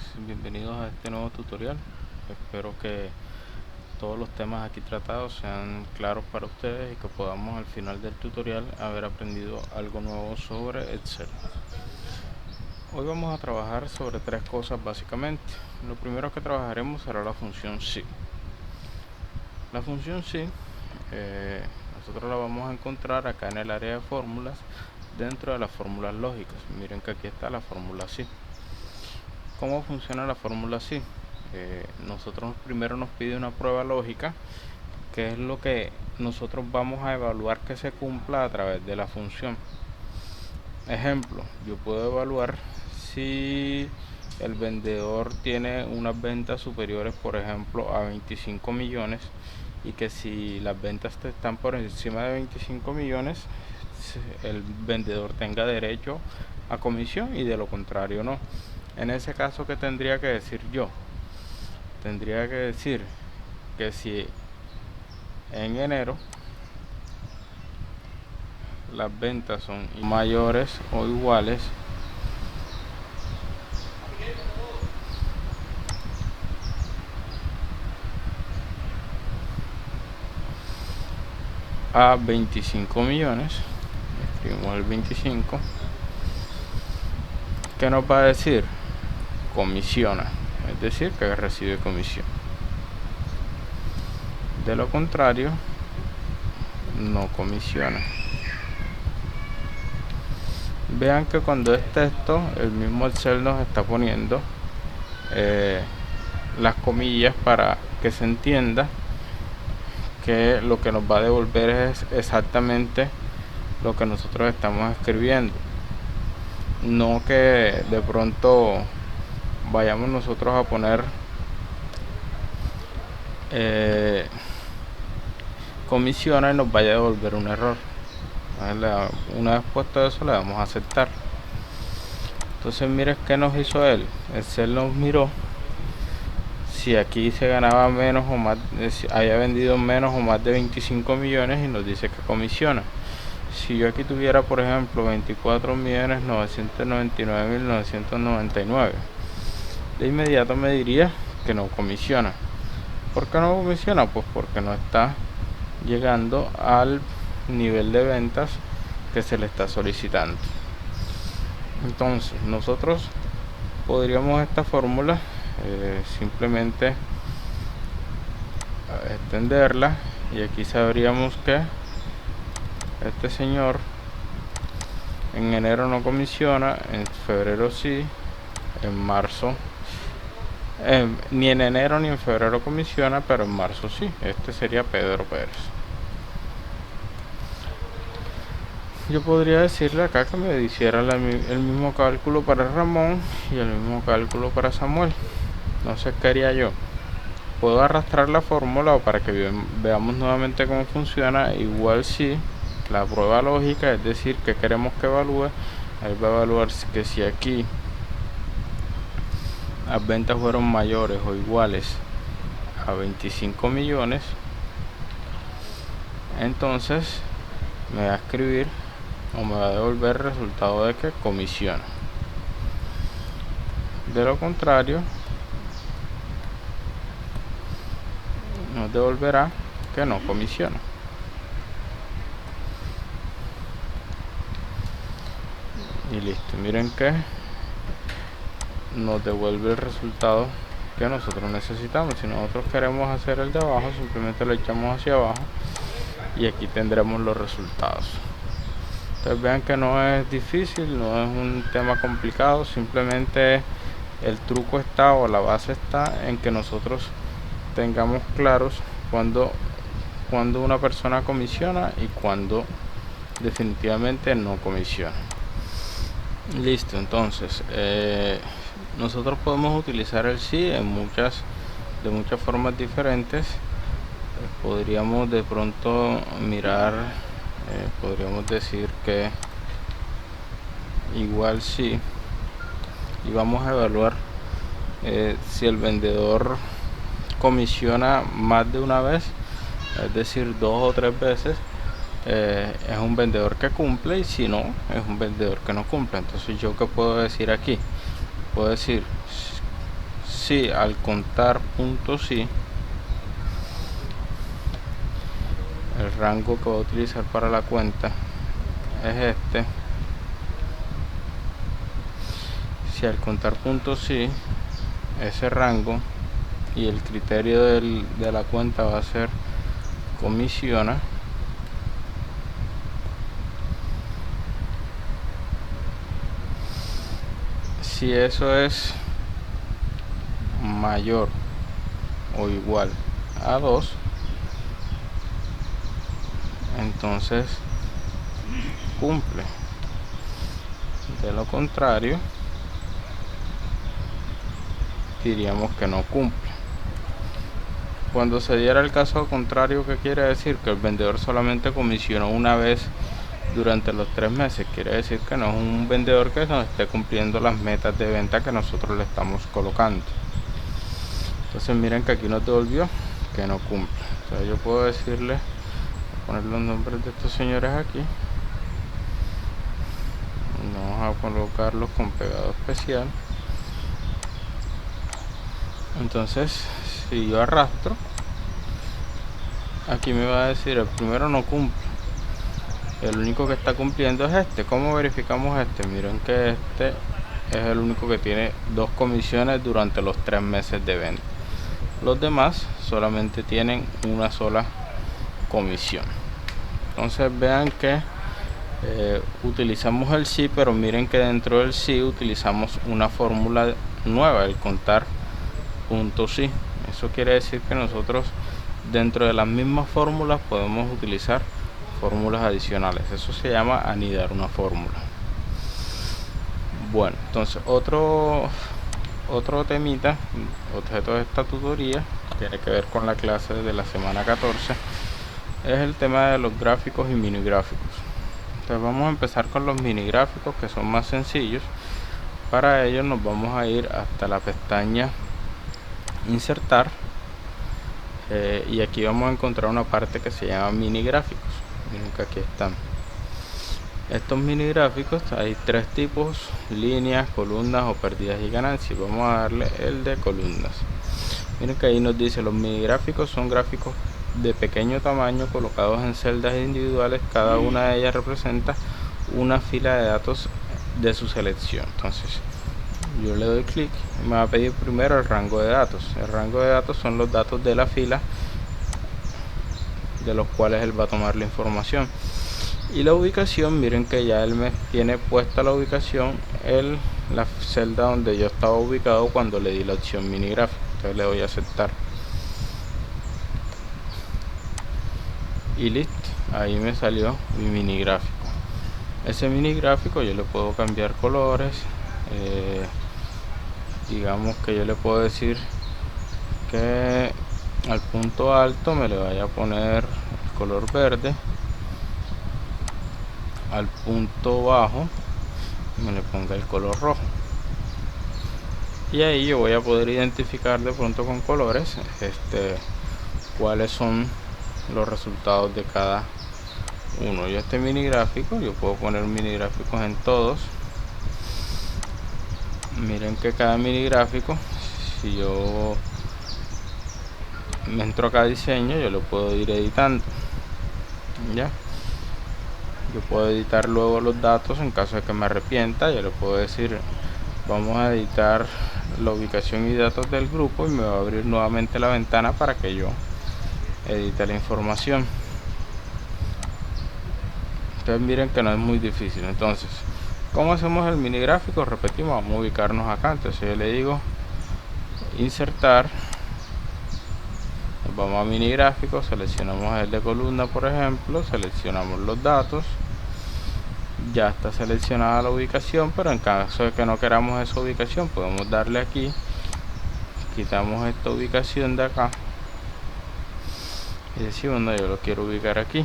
tardes, bienvenidos a este nuevo tutorial. Espero que todos los temas aquí tratados sean claros para ustedes y que podamos al final del tutorial haber aprendido algo nuevo sobre Excel. Hoy vamos a trabajar sobre tres cosas básicamente. Lo primero que trabajaremos será la función SI. La función SI nosotros la vamos a encontrar acá en el área de fórmulas, dentro de las fórmulas lógicas. Miren que aquí está la fórmula SI. ¿Cómo funciona la fórmula SI? Nosotros primero nos pide una prueba lógica, que es lo que nosotros vamos a evaluar que se cumpla a través de la función. Ejemplo, yo puedo evaluar si el vendedor tiene unas ventas superiores, por ejemplo, a 25 millones, y que si las ventas están por encima de 25 millones, el vendedor tenga derecho a comisión y de lo contrario no. En ese caso, ¿qué tendría que decir yo? Tendría que decir que si en enero las ventas son mayores o iguales a 25 millones, escribimos el 25, ¿qué nos va a decir? Comisiona, es decir, que recibe comisión. De lo contrario, no comisiona. Vean que cuando es texto, el mismo Excel nos está poniendo las comillas para que se entienda que lo que nos va a devolver es exactamente lo que nosotros estamos escribiendo. No que de pronto vayamos nosotros a poner comisiona y nos vaya a devolver un error. Una vez puesto eso, le damos a aceptar. Entonces miren qué nos hizo él. Excel nos miró si aquí se ganaba menos o más, si había vendido menos o más de 25 millones, y nos dice que comisiona. Si yo aquí tuviera, por ejemplo, 24.999.999, de inmediato me diría que no comisiona. ¿Por qué no comisiona? Pues porque no está llegando al nivel de ventas que se le está solicitando. Entonces nosotros podríamos esta fórmula simplemente extenderla, y aquí sabríamos que este señor en enero no comisiona, en febrero sí, en marzo ni en enero ni en febrero comisiona, pero en marzo sí. Este sería Pedro Pérez. Yo podría decirle acá que me hiciera el mismo cálculo para Ramón y el mismo cálculo para Samuel. No sé qué haría yo. Puedo arrastrar la fórmula, o para que veamos nuevamente cómo funciona. Igual sí, la prueba lógica, es decir, que queremos que evalúe. Él va a evaluar que si aquí las ventas fueron mayores o iguales a 25 millones, entonces me va a escribir o me va a devolver el resultado de que comisiona. De lo contrario, nos devolverá que no comisiona. Y listo, miren que nos devuelve el resultado que nosotros necesitamos. Si nosotros queremos hacer el de abajo, simplemente lo echamos hacia abajo y aquí tendremos los resultados. Entonces vean que no es difícil, no es un tema complicado, simplemente el truco está, o la base está, en que nosotros tengamos claros cuando una persona comisiona y cuando definitivamente no comisiona. Listo, entonces nosotros podemos utilizar el sí de muchas formas diferentes. Podríamos de pronto mirar, podríamos decir que igual sí, y vamos a evaluar si el vendedor comisiona más de una vez, es decir, 2 o 3 veces, es un vendedor que cumple, y si no, es un vendedor que no cumple. Entonces yo, ¿qué puedo decir aquí? Puedo decir sí, al contar puntos sí, el rango que voy a utilizar para la cuenta es este. Si al contar puntos sí, ese rango y el criterio de la cuenta va a ser comisiona, si eso es mayor o igual a 2, entonces cumple. De lo contrario, diríamos que no cumple. Cuando se diera el caso contrario, ¿qué quiere decir? Que el vendedor solamente comisionó una vez durante los 3 meses. Quiere decir que no es un vendedor que nos esté cumpliendo las metas de venta que nosotros le estamos colocando. Entonces miren que aquí nos devolvió que no cumple. Entonces yo puedo decirle, poner los nombres de estos señores aquí, vamos a colocarlos con pegado especial. Entonces si yo arrastro, aquí me va a decir el primero no cumple, el único que está cumpliendo es este. ¿Cómo verificamos este? Miren que este es el único que tiene 2 comisiones durante los 3 meses de venta. Los demás solamente tienen una sola comisión. Entonces vean que utilizamos el sí, pero miren que dentro del sí utilizamos una fórmula nueva, el contar puntos sí. Eso quiere decir que nosotros dentro de las mismas fórmulas podemos utilizar fórmulas adicionales. Eso se llama anidar una fórmula. Bueno, entonces otro temita, objeto de esta tutoría, tiene que ver con la clase de la semana 14, es el tema de los gráficos y mini gráficos. Entonces vamos a empezar con los mini gráficos, que son más sencillos. Para ello nos vamos a ir hasta la pestaña insertar, y aquí vamos a encontrar una parte que se llama mini gráficos. Miren que aquí están estos mini gráficos. Hay 3 tipos: líneas, columnas o pérdidas y ganancias. Vamos a darle el de columnas. Miren que ahí nos dice: los mini gráficos son gráficos de pequeño tamaño colocados en celdas individuales. Cada una de ellas representa una fila de datos de su selección. Entonces yo le doy clic y me va a pedir primero el rango de datos. El rango de datos son los datos de la fila de los cuales él va a tomar la información. Y la ubicación, miren que ya él me tiene puesta la ubicación en la celda donde yo estaba ubicado cuando le di la opción mini gráfico. Entonces le doy a aceptar y listo, ahí me salió mi mini gráfico. Ese mini gráfico yo le puedo cambiar colores. Digamos que yo le puedo decir que al punto alto me le vaya a poner el color verde, al punto bajo me le ponga el color rojo, y ahí yo voy a poder identificar de pronto con colores cuáles son los resultados de cada uno. Yo este mini gráfico, yo puedo poner mini gráficos en todos. Miren que cada mini gráfico, si yo me entro acá a diseño, yo lo puedo ir editando. Ya, yo puedo editar luego los datos en caso de que me arrepienta. Yo le puedo decir: vamos a editar la ubicación y datos del grupo, y me va a abrir nuevamente la ventana para que yo edite la información. Entonces miren que no es muy difícil. Entonces, ¿cómo hacemos el mini gráfico? Repetimos, vamos a ubicarnos acá. Entonces yo le digo insertar, nos vamos a mini gráfico, seleccionamos el de columna, por ejemplo, seleccionamos los datos. Ya está seleccionada la ubicación, pero en caso de que no queramos esa ubicación, podemos darle aquí, quitamos esta ubicación de acá y decimos: no, yo lo quiero ubicar aquí.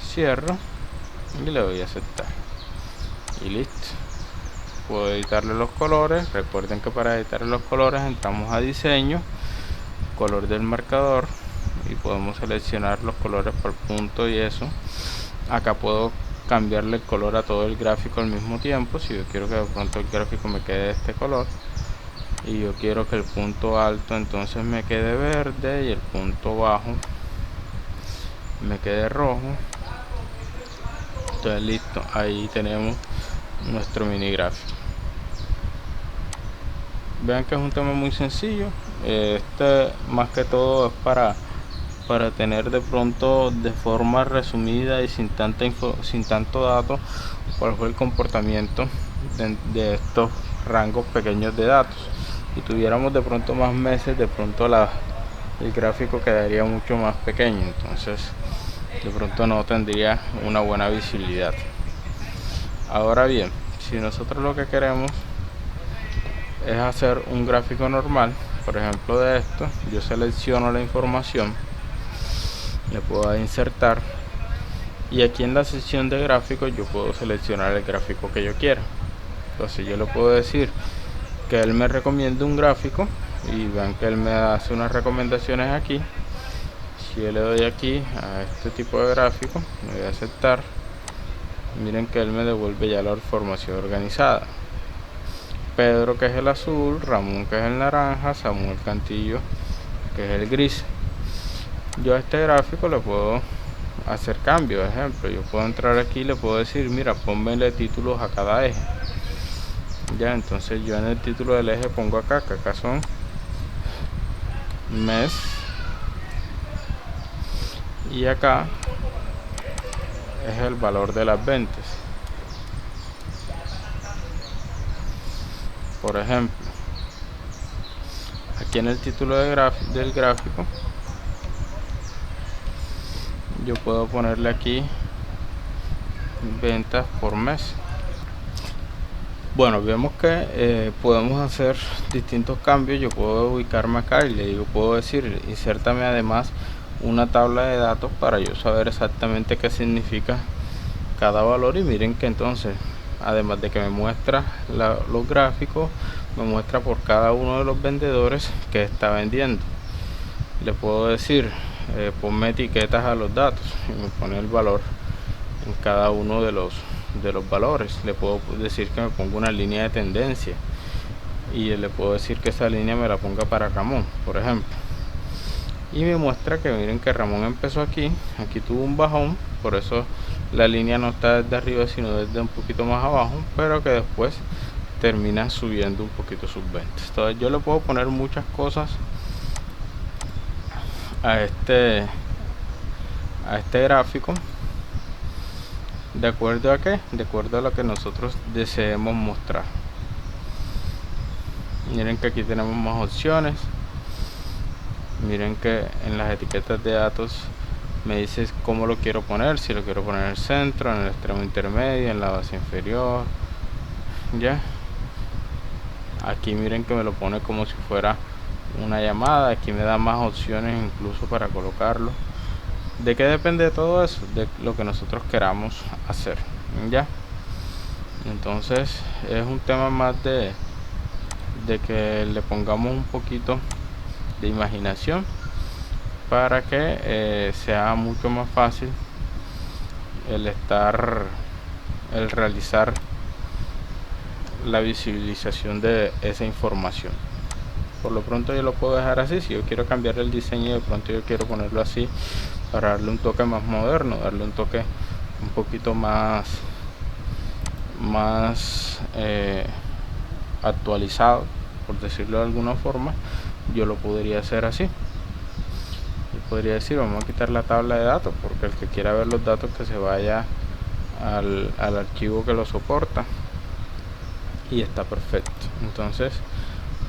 Cierro y le doy a aceptar y listo. Puedo editarle los colores. Recuerden que para editar los colores entramos a diseño, color del marcador, y podemos seleccionar los colores por punto y eso. Acá puedo cambiarle el color a todo el gráfico al mismo tiempo. Si yo quiero que de pronto el gráfico me quede de este color, y yo quiero que el punto alto entonces me quede verde y el punto bajo me quede rojo. Entonces listo, ahí tenemos nuestro mini gráfico. Vean que es un tema muy sencillo. Este más que todo es para tener de pronto de forma resumida y sin tanto dato cuál fue el comportamiento de estos rangos pequeños de datos. Si tuviéramos de pronto más meses, de pronto el gráfico quedaría mucho más pequeño, entonces de pronto no tendría una buena visibilidad. Ahora bien, si nosotros lo que queremos es hacer un gráfico normal, por ejemplo de esto, yo selecciono la información, le puedo insertar y aquí en la sección de gráficos yo puedo seleccionar el gráfico que yo quiera. Entonces yo le puedo decir que él me recomiende un gráfico y vean que él me hace unas recomendaciones aquí. Si yo le doy aquí a este tipo de gráfico, me voy a aceptar, miren que él me devuelve ya la información organizada. Pedro, que es el azul, Ramón, que es el naranja, Samuel Cantillo, que es el gris. Yo a este gráfico le puedo hacer cambios. Ejemplo, yo puedo entrar aquí y le puedo decir, mira, ponmele títulos a cada eje. Ya, entonces yo en el título del eje pongo acá, que acá son mes, y acá es el valor de las ventas. Por ejemplo, aquí en el título del gráfico yo puedo ponerle aquí ventas por mes. Bueno, vemos que podemos hacer distintos cambios. Yo puedo ubicarme acá y le digo, puedo decir, insértame además una tabla de datos para yo saber exactamente qué significa cada valor. Y miren que entonces, además de que me muestra los gráficos, me muestra por cada uno de los vendedores que está vendiendo. Le puedo decir, ponme etiquetas a los datos y me pone el valor en cada uno de los valores. Le puedo decir que me ponga una línea de tendencia y le puedo decir que esa línea me la ponga para Ramón, por ejemplo, y me muestra que miren que Ramón empezó aquí tuvo un bajón, por eso la línea no está desde arriba sino desde un poquito más abajo, pero que después termina subiendo un poquito sus ventas. Entonces yo le puedo poner muchas cosas a este gráfico de acuerdo a de acuerdo a lo que nosotros deseemos mostrar. Miren que aquí tenemos más opciones. Miren que en las etiquetas de datos me dice cómo lo quiero poner, si lo quiero poner en el centro, en el extremo intermedio, en la base inferior. Ya aquí miren que me lo pone como si fuera una llamada. Aquí me da más opciones incluso para colocarlo. ¿De qué depende de todo eso? De lo que nosotros queramos hacer. Ya, entonces es un tema más de que le pongamos un poquito de imaginación para que sea mucho más fácil el realizar la visibilización de esa información. Por lo pronto yo lo puedo dejar así. Si yo quiero cambiar el diseño, de pronto yo quiero ponerlo así para darle un toque más moderno, darle un toque un poquito más actualizado, por decirlo de alguna forma. Yo lo podría hacer así. Yo podría decir, vamos a quitar la tabla de datos, porque el que quiera ver los datos que se vaya al archivo que lo soporta, y está perfecto. Entonces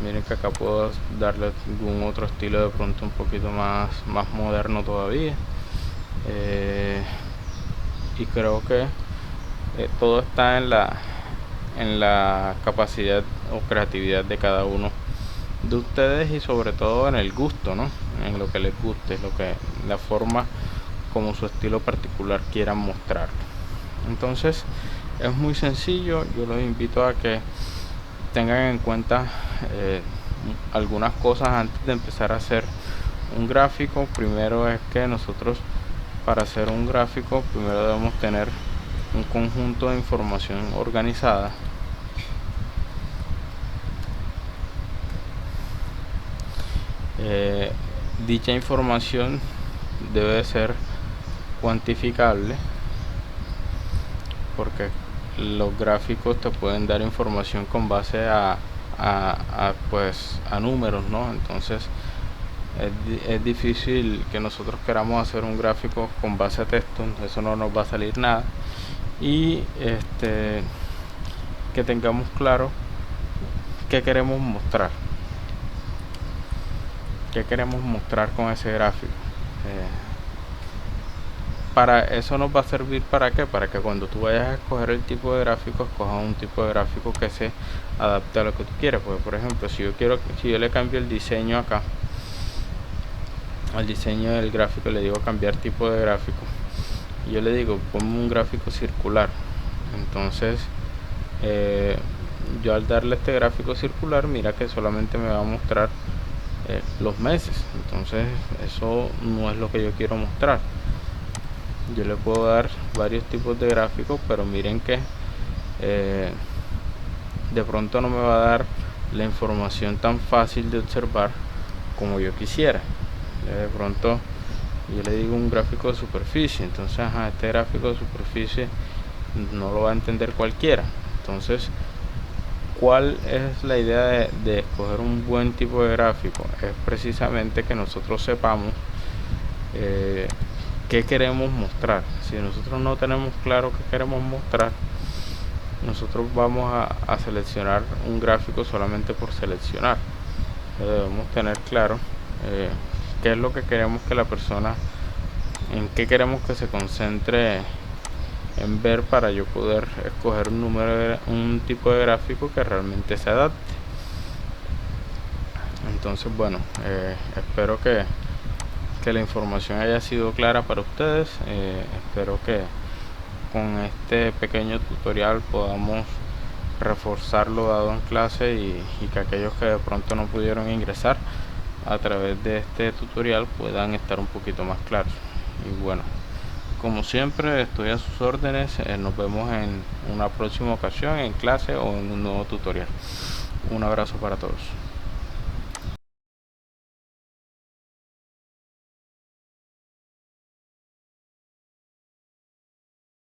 miren que acá puedo darle algún otro estilo de pronto un poquito más moderno todavía, y creo que todo está en la capacidad o creatividad de cada uno de ustedes, y sobre todo en el gusto, ¿no? En lo que les guste, la forma como su estilo particular quieran mostrarlo. Entonces es muy sencillo. Yo los invito a que tengan en cuenta algunas cosas antes de empezar a hacer un gráfico. Primero es que nosotros, para hacer un gráfico, primero debemos tener un conjunto de información organizada. Dicha información debe ser cuantificable, porque los gráficos te pueden dar información con base pues a números, ¿no? Entonces es difícil que nosotros queramos hacer un gráfico con base a texto, eso no nos va a salir nada. Y que tengamos claro qué queremos mostrar con ese gráfico. Para eso nos va a servir para que cuando tú vayas a escoger el tipo de gráfico, escojas un tipo de gráfico que se adapte a lo que tú quieres. Porque, por ejemplo, si yo le cambio el diseño acá, al diseño del gráfico, le digo cambiar tipo de gráfico, y yo le digo ponme un gráfico circular. Entonces yo al darle este gráfico circular, mira que solamente me va a mostrar los meses. Entonces eso no es lo que yo quiero mostrar. Yo le puedo dar varios tipos de gráficos, pero miren que de pronto no me va a dar la información tan fácil de observar como yo quisiera. De pronto yo le digo un gráfico de superficie, entonces este gráfico de superficie no lo va a entender cualquiera. Entonces, ¿cuál es la idea de escoger un buen tipo de gráfico? Es precisamente que nosotros sepamos qué queremos mostrar. Si nosotros no tenemos claro qué queremos mostrar, nosotros vamos a seleccionar un gráfico solamente por seleccionar. Debemos tener claro qué es lo que queremos que la persona, en qué queremos que se concentre en ver, para yo poder escoger un tipo de gráfico que realmente se adapte. Entonces, bueno, espero que la información haya sido clara para ustedes. Espero que con este pequeño tutorial podamos reforzar lo dado en clase, y que aquellos que de pronto no pudieron ingresar a través de este tutorial puedan estar un poquito más claros. Y bueno, como siempre estoy a sus órdenes. Nos vemos en una próxima ocasión en clase o en un nuevo tutorial. Un abrazo para todos.